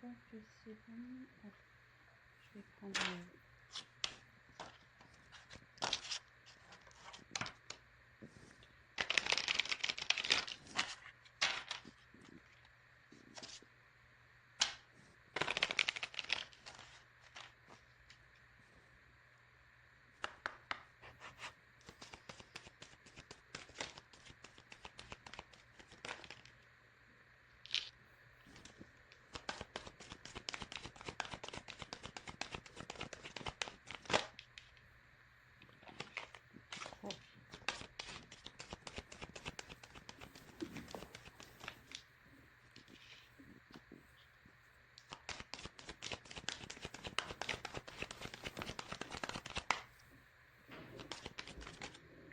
pas que c'est bon. Ah, je vais prendre...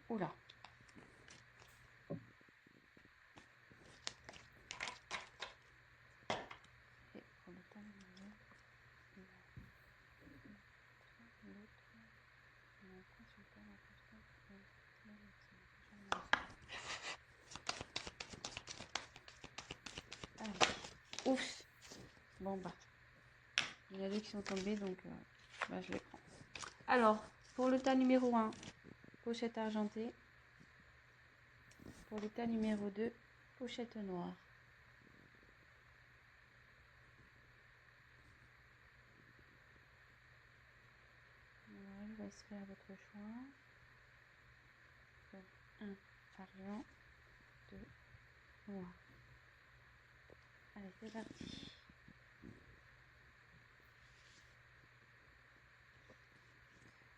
Oula. Et pour le tas numéro, ouf. Bon bah, il y en a deux qui sont tombés, donc bah, je les prends. Alors, pour le tas numéro 1, pochette argentée. Pour le tas numéro 2, pochette noire. Alors, il va se faire votre choix. Donc, 1, argent, 2, noir. Allez, c'est parti.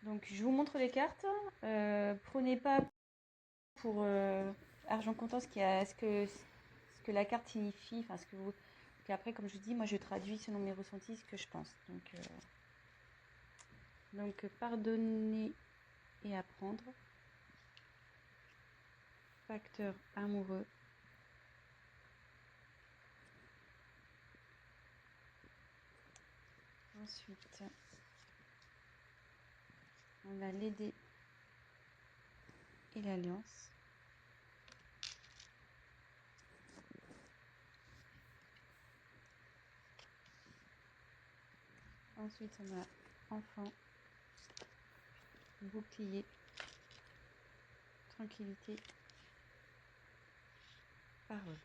Donc, je vous montre les cartes. Prenez pas pour argent comptant ce que la carte signifie, enfin ce que vous. Puis après, comme je vous dis, moi je traduis selon mes ressentis ce que je pense. Donc pardonner et apprendre. Facteur amoureux. Ensuite, on a l'aider et l'alliance. Ensuite, on a enfant, bouclier, tranquillité, parole.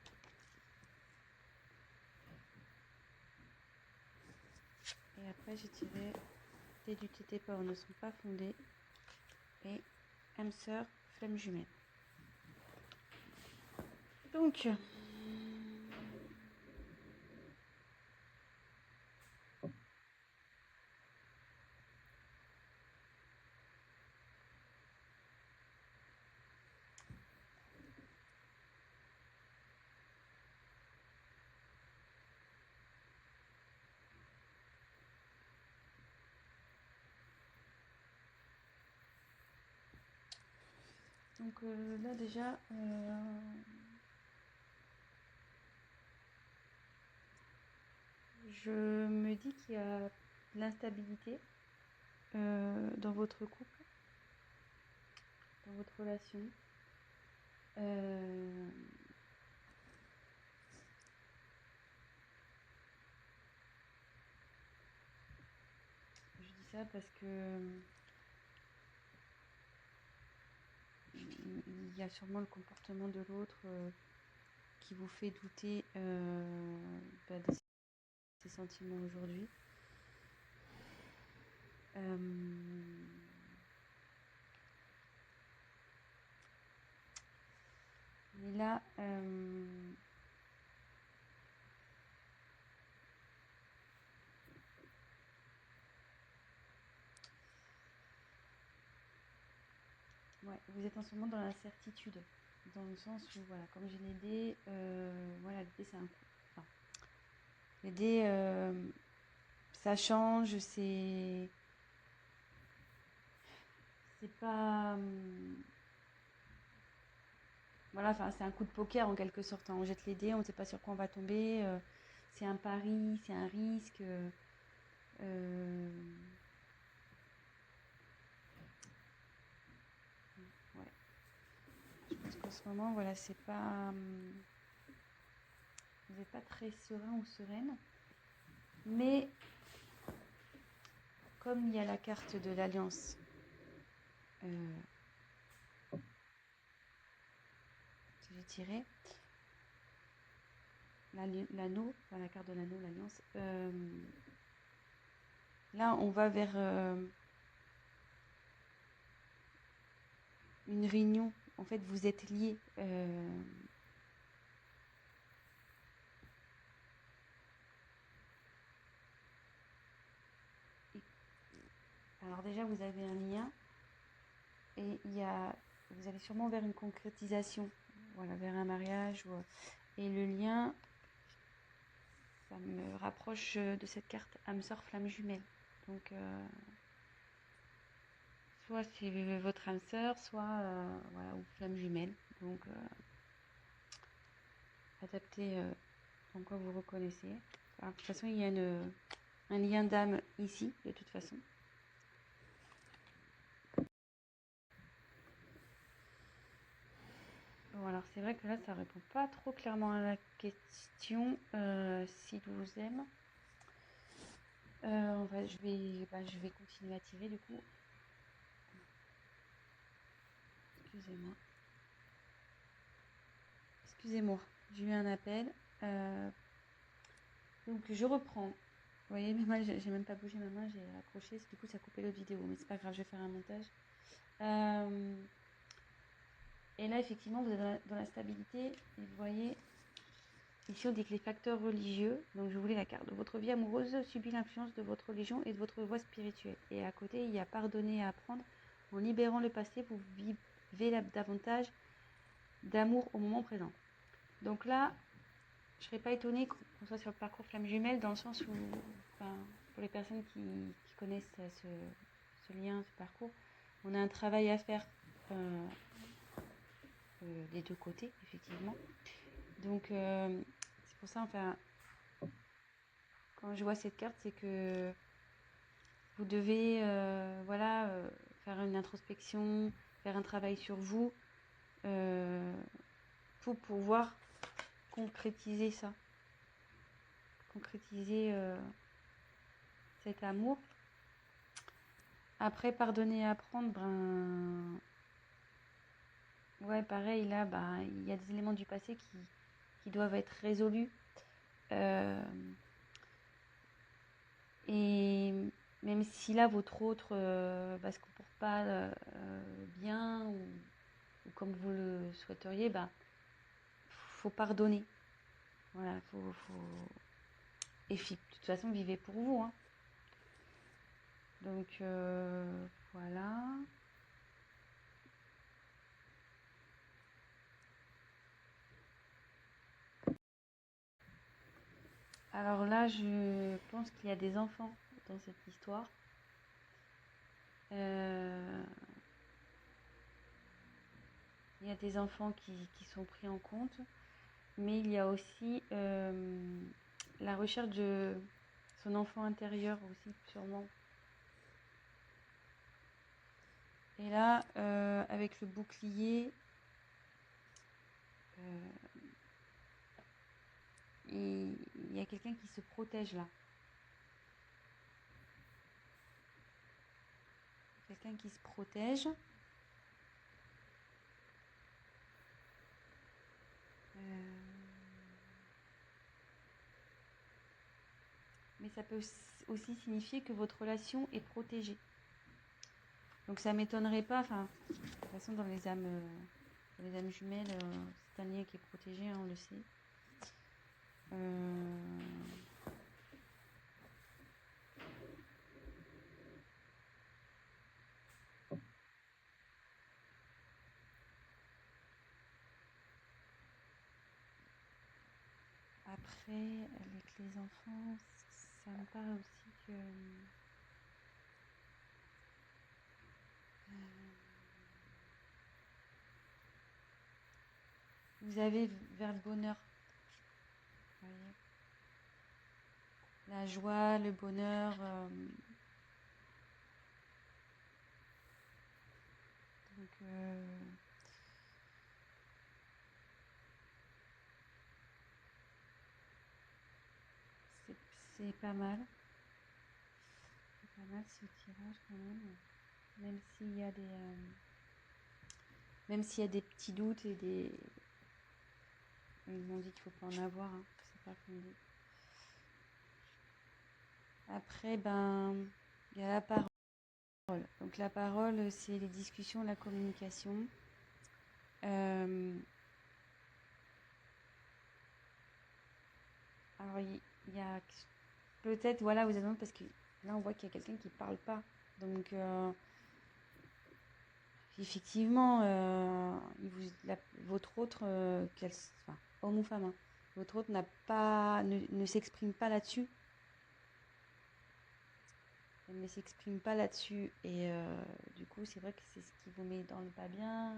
Et après, j'ai tiré des du tété pas ne sont pas fondés et âme sœur, flamme jumelle. Donc, là déjà, je me dis qu'il y a de l'instabilité dans votre couple, dans votre relation. Je dis ça parce que il y a sûrement le comportement de l'autre qui vous fait douter de ses sentiments aujourd'hui. Mais là, ouais, vous êtes en ce moment dans l'incertitude, dans le sens où, voilà, comme j'ai les dés, voilà, les dés c'est un coup. Enfin, les dés, ça change, c'est pas... voilà, enfin, c'est un coup de poker en quelque sorte, hein. On jette les dés, on ne sait pas sur quoi on va tomber, c'est un pari, c'est un risque. Ouais. Je pense qu'en ce moment, voilà, c'est pas... vous n'êtes pas très serein ou sereine. Mais comme il y a la carte de l'alliance que j'ai tirée, l'anneau, enfin la carte de l'anneau, l'alliance, là on va vers une réunion. En fait, vous êtes liés. Alors déjà, vous avez un lien et vous allez sûrement vers une concrétisation, voilà, vers un mariage. Et le lien, ça me rapproche de cette carte âme sœur flamme jumelle. Donc, soit c'est votre âme sœur, soit voilà, ou flamme jumelle. Donc, adaptez en quoi vous reconnaissez. Alors, de toute façon, il y a un lien d'âme ici, de toute façon. Bon, alors c'est vrai que là, ça répond pas trop clairement à la question s'il vous aime. Je vais continuer à tirer du coup. Excusez-moi. Excusez-moi, j'ai eu un appel. Donc je reprends. Vous voyez, mais moi j'ai même pas bougé ma main, j'ai accroché. Du coup, ça a coupé l'autre vidéo, mais c'est pas grave, je vais faire un montage. Et là, effectivement, vous êtes dans la stabilité. Et vous voyez, ici on dit que les facteurs religieux, donc je voulais la carte, votre vie amoureuse subit l'influence de votre religion et de votre voie spirituelle. Et à côté, il y a pardonner et apprendre. En libérant le passé, vous vivez davantage d'amour au moment présent. Donc là, je ne serais pas étonnée qu'on soit sur le parcours flamme jumelle, dans le sens où, enfin, pour les personnes qui connaissent ce lien, ce parcours, on a un travail à faire des deux côtés, effectivement. Donc, c'est pour ça, enfin, quand je vois cette carte, c'est que vous devez voilà, faire une introspection, faire un travail sur vous pour pouvoir concrétiser ça, concrétiser cet amour. Après, pardonner et apprendre, ben ouais, pareil, là, ben, il y a des éléments du passé qui doivent être résolus. Et même si là, votre autre se comporte pas bien ou comme vous le souhaiteriez, ben, faut pardonner. Voilà, Et de toute façon, vivez pour vous. Hein. Donc, voilà. Alors là, je pense qu'il y a des enfants dans cette histoire. Il y a des enfants qui sont pris en compte, mais il y a aussi la recherche de son enfant intérieur aussi, sûrement. Et là, avec le bouclier, il y a quelqu'un qui se protège là. Quelqu'un qui se protège. Mais ça peut aussi signifier que votre relation est protégée. Donc ça m'étonnerait pas, enfin, de toute façon dans les âmes jumelles, c'est un lien qui est protégé, hein, on le sait. Après, avec les enfants, ça me paraît aussi que vous avez vers le bonheur, voyez, la joie, le bonheur. Donc, c'est pas mal. C'est pas mal ce tirage quand même. Même s'il y a des petits doutes et des... Ils m'ont dit qu'il faut pas en avoir, hein, que c'est pas fondé. Après, il y a la parole. Donc la parole, c'est les discussions, la communication. Alors il y a peut-être, voilà, vous êtes parce que là on voit qu'il y a quelqu'un qui parle pas. Donc effectivement, votre autre, enfin, homme ou femme, hein, votre autre ne s'exprime pas là-dessus. Elle ne s'exprime pas là-dessus. Et du coup, c'est vrai que c'est ce qui vous met dans le pas bien,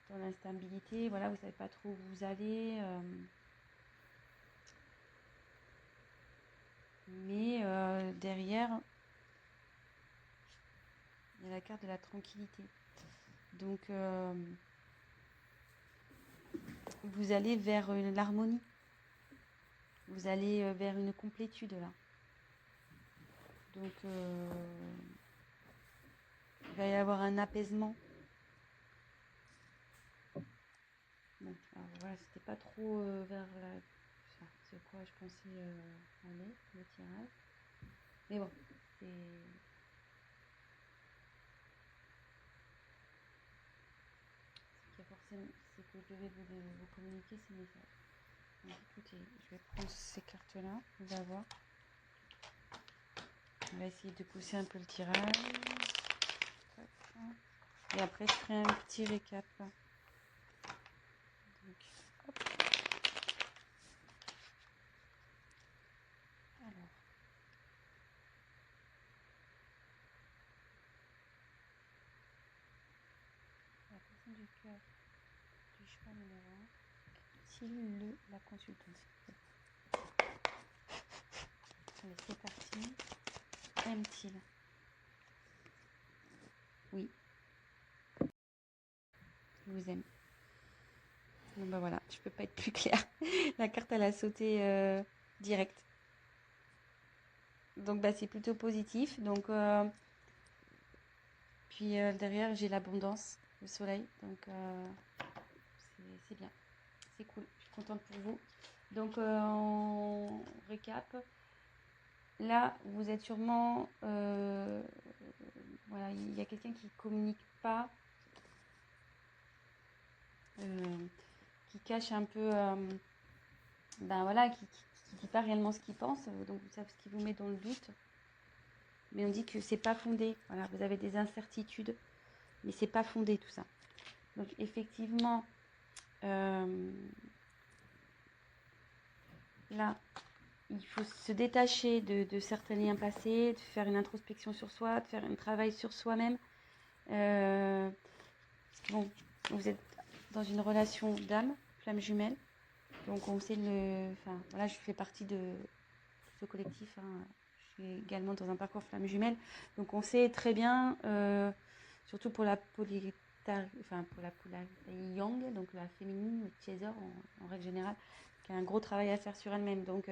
dans l'instabilité. Voilà, vous savez pas trop où vous allez. Mais derrière, il y a la carte de la tranquillité. Donc, vous allez vers l'harmonie. Vous allez vers une complétude là. Donc, il va y avoir un apaisement. Bon, alors voilà, c'était pas trop vers c'est quoi je pensais aller, le tirage. Mais bon, c'est... C'est que je devais vous communiquer ces messages. Donc écoutez, je vais prendre ces cartes-là, on va voir. On va essayer de pousser un peu le tirage. Et après, je ferai un petit récap. Donc, hop. Alors. La personne du cœur du cheval numéro 1 est-il la consultante? Allez, c'est parti. Aime-t-il? Oui. Il vous aime. Bon bah voilà, je peux pas être plus claire. La carte elle a sauté direct. Donc bah c'est plutôt positif. Donc puis derrière j'ai l'abondance, le soleil. Donc c'est bien, c'est cool. Je suis contente pour vous. Donc on récap. Là vous êtes sûrement voilà, il y a quelqu'un qui communique pas, qui cache un peu, voilà, qui dit pas réellement ce qu'il pense. Donc vous savez ce qui vous met dans le doute. Mais on dit que c'est pas fondé. Voilà, vous avez des incertitudes, mais c'est pas fondé tout ça. Donc effectivement, là, il faut se détacher de certains liens passés, de faire une introspection sur soi, de faire un travail sur soi-même. Bon, vous êtes dans une relation d'âme, flamme jumelle. Donc on sait enfin voilà, je fais partie de ce collectif. Hein. Je suis également dans un parcours flamme jumelle. Donc on sait très bien, surtout pour la polarité yang, donc la féminine ou chaser en règle générale, qui a un gros travail à faire sur elle-même. Donc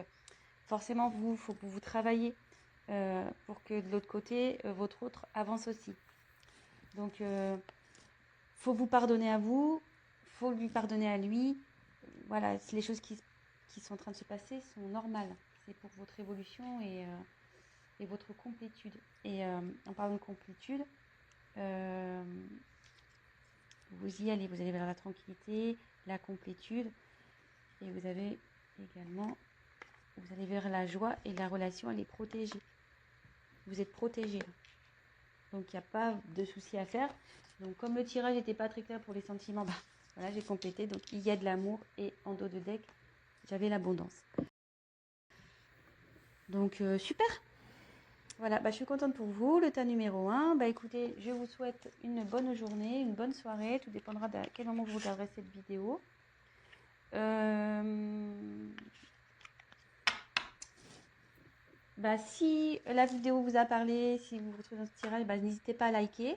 forcément, il faut que vous travaillez pour que de l'autre côté, votre autre avance aussi. Donc faut vous pardonner à vous, faut lui pardonner à lui. Voilà, les choses qui sont en train de se passer sont normales. C'est pour votre évolution et votre complétude. Et en parlant de complétude, vous y allez. Vous allez vers la tranquillité, la complétude. Et vous avez également, vous allez vers la joie et la relation, elle est protégée. Vous êtes protégé. Donc il n'y a pas de souci à faire. Donc comme le tirage n'était pas très clair pour les sentiments, voilà, j'ai complété. Donc il y a de l'amour et en dos de deck, j'avais l'abondance. Donc super. Voilà, je suis contente pour vous. Le tas numéro 1. Écoutez, je vous souhaite une bonne journée, une bonne soirée. Tout dépendra de quel moment vous regarderez cette vidéo. Si la vidéo vous a parlé, si vous vous trouvez dans ce tirage, n'hésitez pas à liker,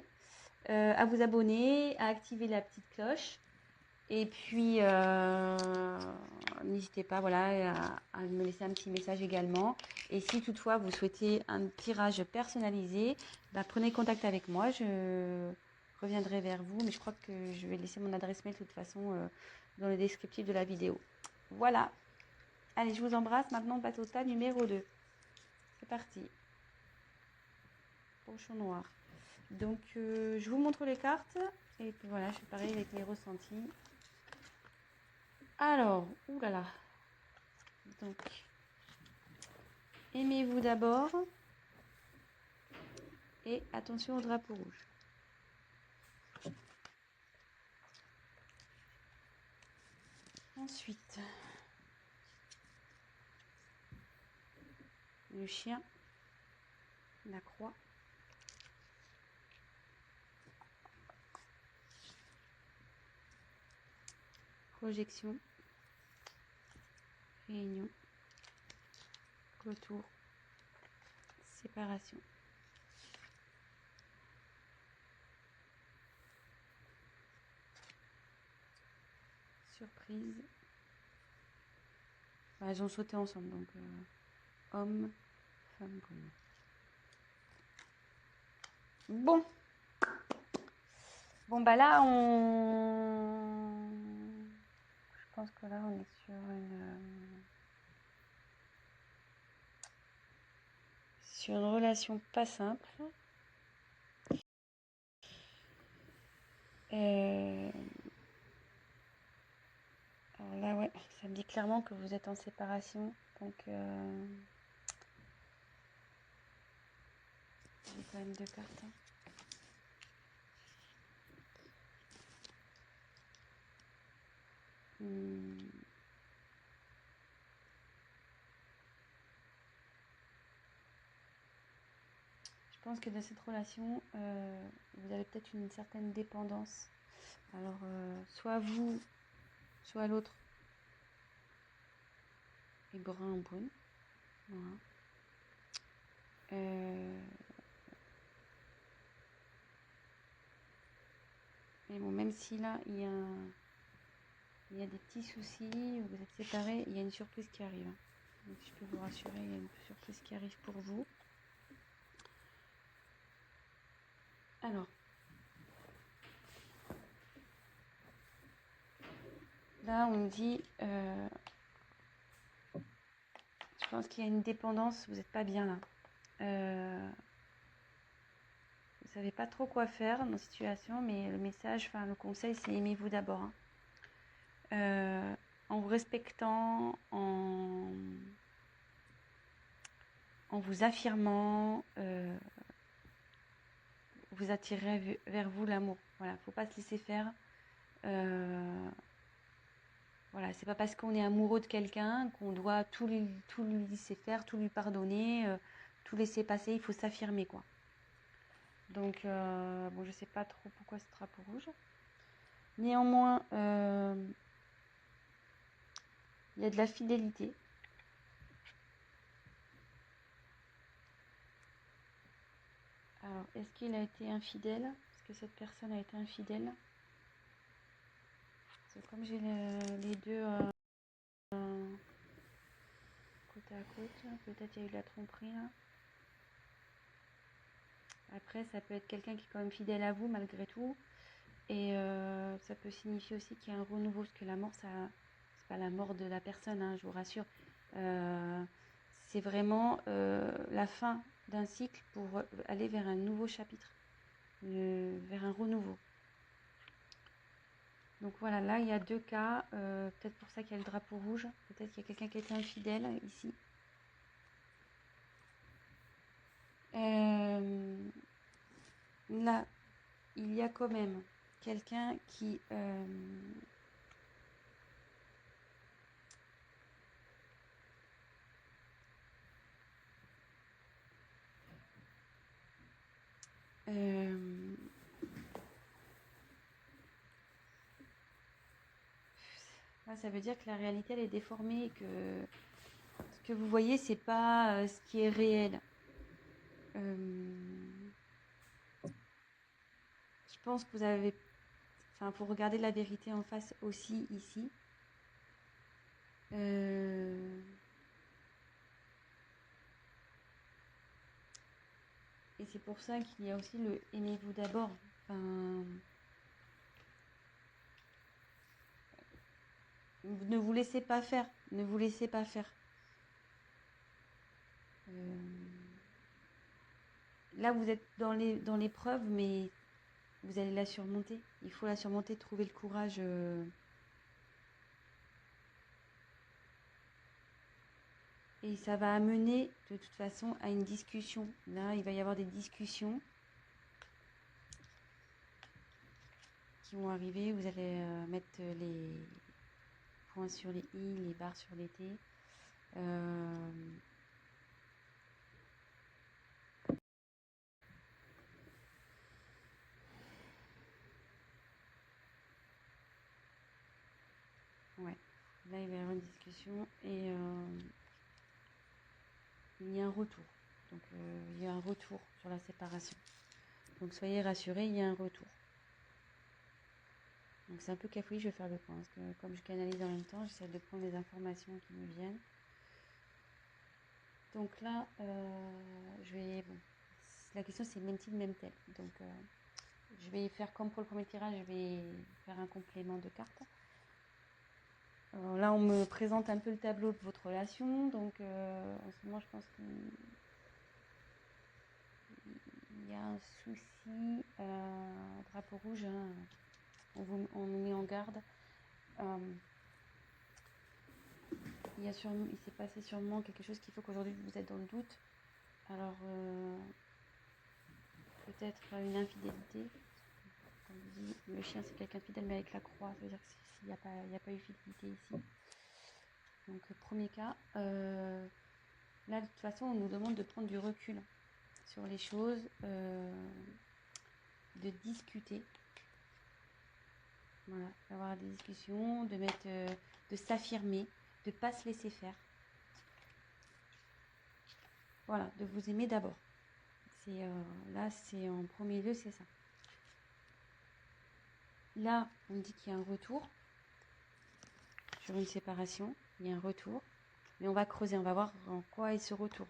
à vous abonner, à activer la petite cloche. Et puis, n'hésitez pas voilà, à me laisser un petit message également. Et si toutefois vous souhaitez un tirage personnalisé, bah, prenez contact avec moi. Je reviendrai vers vous. Mais je crois que je vais laisser mon adresse mail de toute façon dans le descriptif de la vidéo. Voilà. Allez, je vous embrasse. Maintenant, on passe au tas numéro 2. C'est parti. Pochon noir. Donc, je vous montre les cartes. Et puis voilà, je fais pareil avec les ressentis. Alors, oulala. Donc, aimez-vous d'abord. Et attention au drapeau rouge. Ensuite, le chien, la croix, projection, réunion, clôture, séparation. Surprise. Bah, elles ont sauté ensemble, donc homme, femme, brume. Bon. Bon, bah là, je pense que là, on est sur une relation pas simple. Alors là, ouais, ça me dit clairement que vous êtes en séparation. Donc, j'ai quand même 2 cartes. Je pense que dans cette relation, vous avez peut-être une certaine dépendance. Alors, soit vous, soit l'autre est brun ou brune. Voilà. Mais bon, même si là, il y a des petits soucis, vous êtes séparés, il y a une surprise qui arrive. Donc, je peux vous rassurer, il y a une surprise qui arrive pour vous. Alors, là, on me dit, je pense qu'il y a une dépendance, vous n'êtes pas bien là. Vous savez pas trop quoi faire dans cette situation, mais le message, enfin le conseil, c'est aimez-vous d'abord. Hein. En vous respectant, en vous affirmant, vous attirez vers vous l'amour. Voilà, faut pas se laisser faire. Voilà, c'est pas parce qu'on est amoureux de quelqu'un qu'on doit tout lui laisser faire, tout lui pardonner, tout laisser passer. Il faut s'affirmer, quoi. Donc, bon, je sais pas trop pourquoi ce drapeau rouge. Néanmoins, il y a de la fidélité. Alors, est-ce qu'il a été infidèle? Est-ce que cette personne a été infidèle? C'est comme j'ai les deux côte à côte, peut-être il y a eu de la tromperie là. Après, ça peut être quelqu'un qui est quand même fidèle à vous malgré tout. Et ça peut signifier aussi qu'il y a un renouveau, parce que la mort, ça, c'est pas la mort de la personne, hein, je vous rassure. C'est vraiment la fin d'un cycle pour aller vers un nouveau chapitre, vers un renouveau. Donc voilà, là il y a 2 cas, peut-être pour ça qu'il y a le drapeau rouge, peut-être qu'il y a quelqu'un qui a été infidèle ici. Là, il y a quand même quelqu'un qui ça veut dire que la réalité elle est déformée et que ce que vous voyez c'est pas ce qui est réel. Je pense que vous avez Enfin, pour regarder la vérité en face aussi ici. Et c'est pour ça qu'il y a aussi le aimez-vous d'abord. Enfin, ne vous laissez pas faire. Ne vous laissez pas faire. Là, vous êtes dans l'épreuve, mais vous allez la surmonter. Il faut la surmonter, trouver le courage. Et ça va amener, de toute façon, à une discussion. Là, il va y avoir des discussions qui vont arriver. Vous allez mettre les points sur les i, les barres sur les t. Ouais, là il va y avoir une discussion et il y a un retour. Donc il y a un retour sur la séparation. Donc soyez rassurés, il y a un retour. Donc c'est un peu cafouillé, je vais faire le point. Parce que comme je canalise en même temps, j'essaie de prendre les informations qui me viennent. Donc là, je vais... Bon, la question c'est même-t-il, même-t-elle. Donc je vais faire comme pour le premier tirage, je vais faire un complément de cartes. Alors là, on me présente un peu le tableau de votre relation. Donc en ce moment, je pense qu'il y a un souci. Drapeau rouge, hein, on nous met en garde. Il s'est passé sûrement quelque chose qui fait qu'aujourd'hui vous êtes dans le doute. Alors peut-être une infidélité. Comme je dis, le chien c'est quelqu'un de fidèle, mais avec la croix, ça veut dire qu'il n'y a pas eu fidélité ici. Donc premier cas. Là de toute façon on nous demande de prendre du recul sur les choses, de discuter. Voilà, d'avoir des discussions, de s'affirmer, de ne pas se laisser faire. Voilà, de vous aimer d'abord. Là, c'est en premier lieu, c'est ça. Là, on me dit qu'il y a un retour sur une séparation. Il y a un retour. Mais on va creuser, on va voir en quoi est ce retour.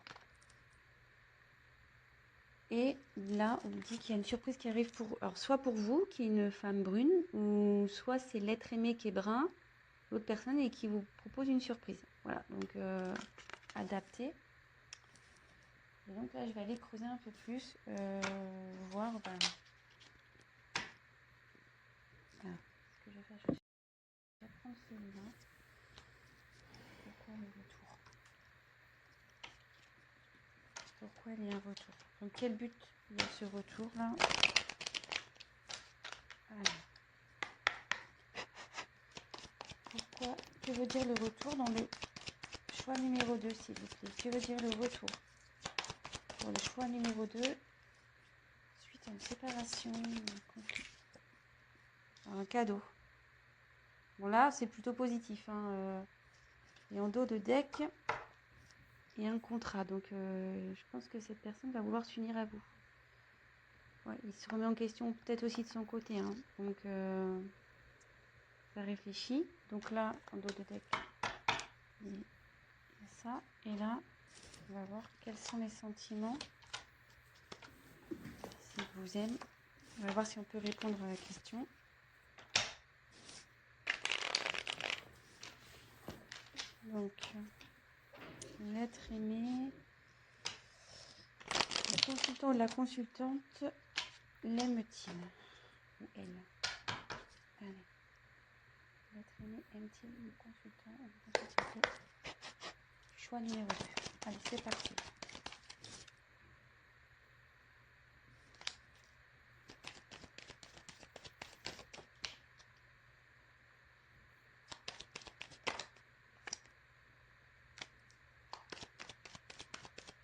Et là, on me dit qu'il y a une surprise qui arrive alors soit pour vous, qui est une femme brune, ou soit c'est l'être aimé qui est brun, l'autre personne, et qui vous propose une surprise. Voilà, donc adapté. Et donc là, je vais aller creuser un peu plus, voir. Alors, ce que je vais faire, je vais prendre celui-là. Pourquoi le retour? Pourquoi il y a un retour? Donc quel but de ce retour-là? Alors, que veut dire le retour dans le choix numéro 2, s'il vous plaît? Que veut dire le retour pour le choix numéro 2 suite à une séparation, un conflit, un cadeau? Bon là, c'est plutôt positif. Et en dos de deck, il y a un contrat. Donc je pense que cette personne va vouloir s'unir à vous. Ouais, il se remet en question peut-être aussi de son côté. Donc ça réfléchit. Donc là, en dos de deck, il y a ça. Et là, on va voir quels sont les sentiments. S'il vous aime. On va voir si on peut répondre à la question. Donc, l'être aimé. Le consultant ou la consultante l'aime-t-il? Ou elle? Allez. L'être aimé aime-t-il le consultant ou la consultante? Choix numéro 2. Allez, c'est parti.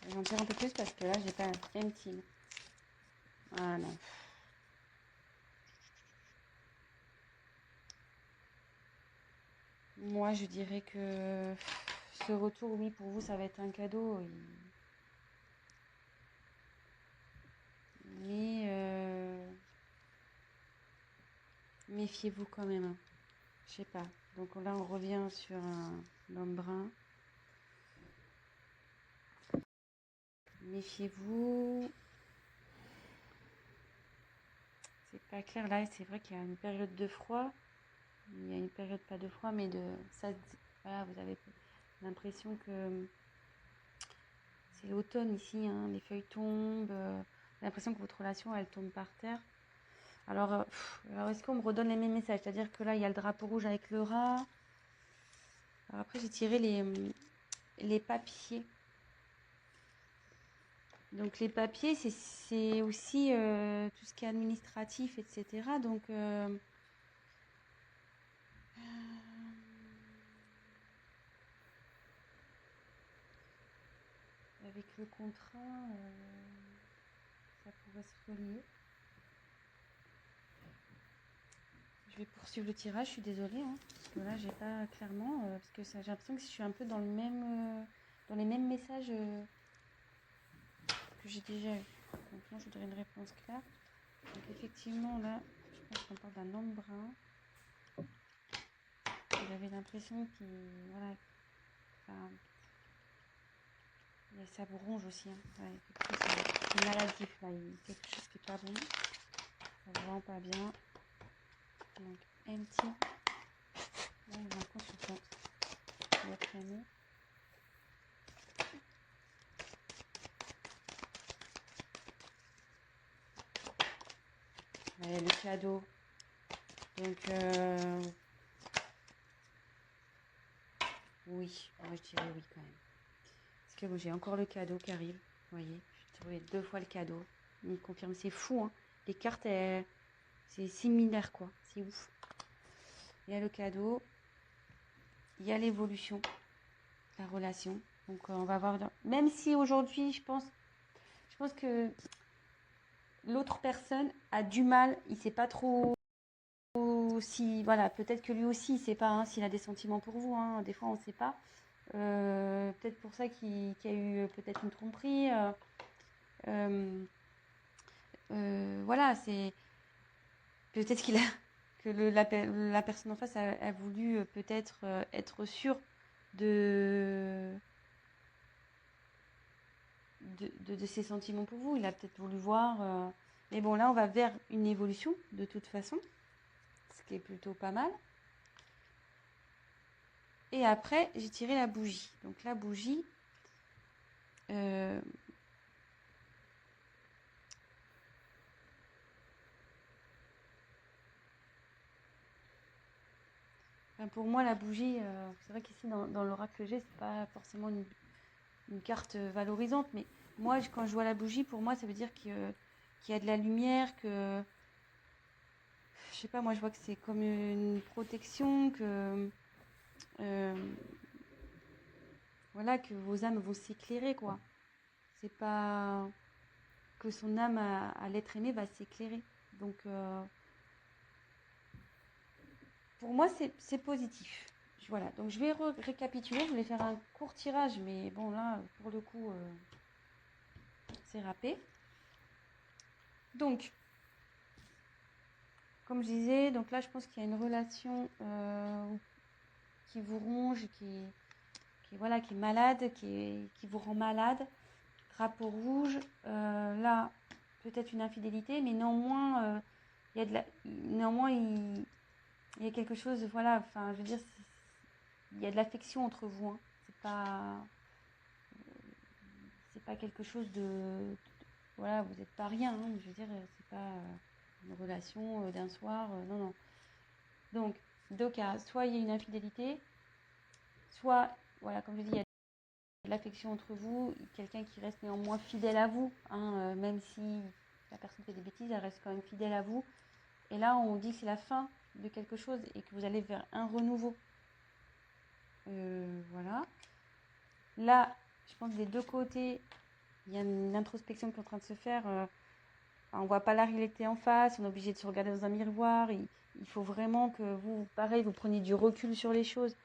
Je vais en dire un peu plus parce que là, j'ai pas aime-t-il. Ah non. Moi, je dirais que ce retour, oui, pour vous, ça va être un cadeau. Mais méfiez-vous quand même, hein. Je sais pas. Donc là, on revient sur un homme brun. Méfiez-vous. C'est pas clair. Là, c'est vrai qu'il y a une période de froid. Il y a une période pas de froid, mais de ça. Voilà, vous avez l'impression que c'est l'automne ici, hein, les feuilles tombent. J'ai l'impression que votre relation, elle tombe par terre. Alors est-ce qu'on me redonne les mêmes messages? C'est-à-dire que là, il y a le drapeau rouge avec le rat. Alors après, j'ai tiré les papiers. Donc les papiers, c'est aussi tout ce qui est administratif, etc. Donc avec le contrat, ça pourrait se relier. Je vais poursuivre le tirage, je suis désolée, hein, parce que là, j'ai pas clairement, parce que j'ai l'impression que je suis un peu dans dans les mêmes messages que j'ai déjà eu. Donc moi, je voudrais une réponse claire. Donc effectivement, là, je pense qu'on parle d'un homme brun. J'avais l'impression qu'il, voilà, enfin, ça vous ronge aussi, hein. Ouais, c'est maladif, là, il y a quelque chose qui est pas bon. Ça ne rend pas bien. Donc, empty. Là, il y a un consultant. Votre ami. Ouais, le cadeau. Donc, oui. Moi, je dirais oui quand même. Parce que bon, j'ai encore le cadeau qui arrive. Vous voyez, j'ai trouvé 2 fois le cadeau. Il confirme, c'est fou, hein. Les cartes, c'est similaire, quoi. C'est ouf. Il y a le cadeau. Il y a l'évolution. La relation. Donc, on va voir. Même si aujourd'hui, je pense que l'autre personne a du mal. Il sait pas trop si, voilà, peut-être que lui aussi, il sait pas, hein, s'il a des sentiments pour vous, hein. Des fois, on ne sait pas. Peut-être pour ça qu'il y a eu peut-être une tromperie. Voilà, c'est peut-être qu'il a que la personne en face a voulu peut-être être sûre de de ses sentiments pour vous. Il a peut-être voulu voir. Mais bon, là, on va vers une évolution de toute façon, ce qui est plutôt pas mal. Et après, j'ai tiré la bougie. Donc la bougie, pour moi, la bougie, c'est vrai qu'ici, dans l'oracle que j'ai, c'est pas forcément une carte valorisante. Mais moi, quand je vois la bougie, pour moi, ça veut dire qu'il y a de la lumière, que... Je sais pas, moi, je vois que c'est comme une protection, que... voilà, que vos âmes vont s'éclairer, quoi. C'est pas que son âme à l'être aimé va s'éclairer. Donc, pour moi, c'est positif. Voilà, donc je vais récapituler. Je voulais faire un court tirage, mais bon, là, pour le coup, c'est râpé. Donc, comme je disais, donc là, je pense qu'il y a une relation qui vous ronge, voilà, qui est malade, qui vous rend malade. Drapeau rouge, là, peut-être une infidélité, mais néanmoins, néanmoins, il y a quelque chose, voilà, enfin, je veux dire, il y a de l'affection entre vous, hein. C'est pas quelque chose voilà, vous n'êtes pas rien, hein. Je veux dire, c'est pas une relation d'un soir, non, non. Donc, deux cas, soit il y a une infidélité, soit, voilà, comme je dis, il y a de l'affection entre vous, quelqu'un qui reste néanmoins fidèle à vous, hein, même si la personne fait des bêtises, elle reste quand même fidèle à vous. Et là, on dit que c'est la fin de quelque chose et que vous allez vers un renouveau. Voilà. Là, je pense que des deux côtés, il y a une introspection qui est en train de se faire. On voit pas la réalité en face, on est obligé de se regarder dans un miroir. Il faut vraiment que vous, pareil, vous preniez du recul sur les choses.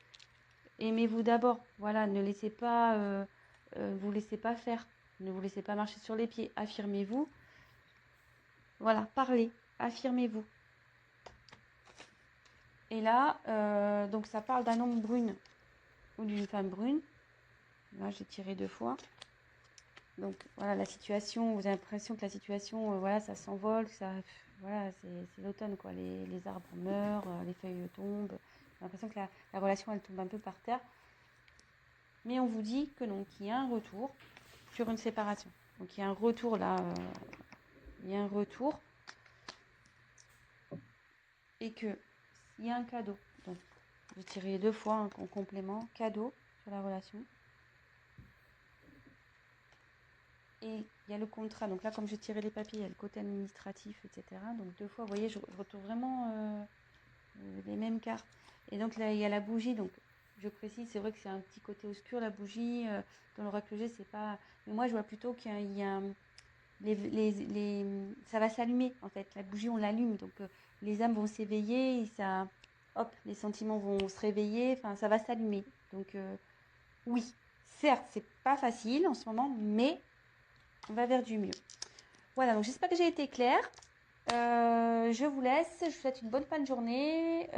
Aimez-vous d'abord. Voilà, ne laissez pas, vous laissez pas faire. Ne vous laissez pas marcher sur les pieds. Affirmez-vous. Voilà, parlez. Affirmez-vous. Et là, donc ça parle d'un homme brune ou d'une femme brune. Là, j'ai tiré 2 fois. Donc voilà, la situation, vous avez l'impression que la situation, voilà, ça s'envole, ça, voilà, c'est l'automne, quoi. Les arbres meurent, les feuilles tombent. J'ai l'impression que la relation, elle tombe un peu par terre. Mais on vous dit que non, qu'il y a un retour sur une séparation. Donc il y a un retour là, il y a un retour. Et que s'il y a un cadeau, donc vous tirez 2 fois en complément, cadeau sur la relation. Et il y a le contrat. Donc là, comme j'ai tiré les papiers, il y a le côté administratif, etc. Donc 2 fois, vous voyez, je retrouve vraiment les mêmes cartes. Et donc là, il y a la bougie. Donc je précise, c'est vrai que c'est un petit côté obscur, la bougie. Dans l'oracle que j'ai, c'est pas... Mais moi, je vois plutôt qu'il y a ça va s'allumer, en fait. La bougie, on l'allume. Donc les âmes vont s'éveiller. Et ça... Hop, les sentiments vont se réveiller. Enfin, ça va s'allumer. Donc oui, certes, c'est pas facile en ce moment, mais on va vers du mieux. Voilà, donc j'espère que j'ai été claire. Je vous laisse. Je vous souhaite une bonne fin de journée.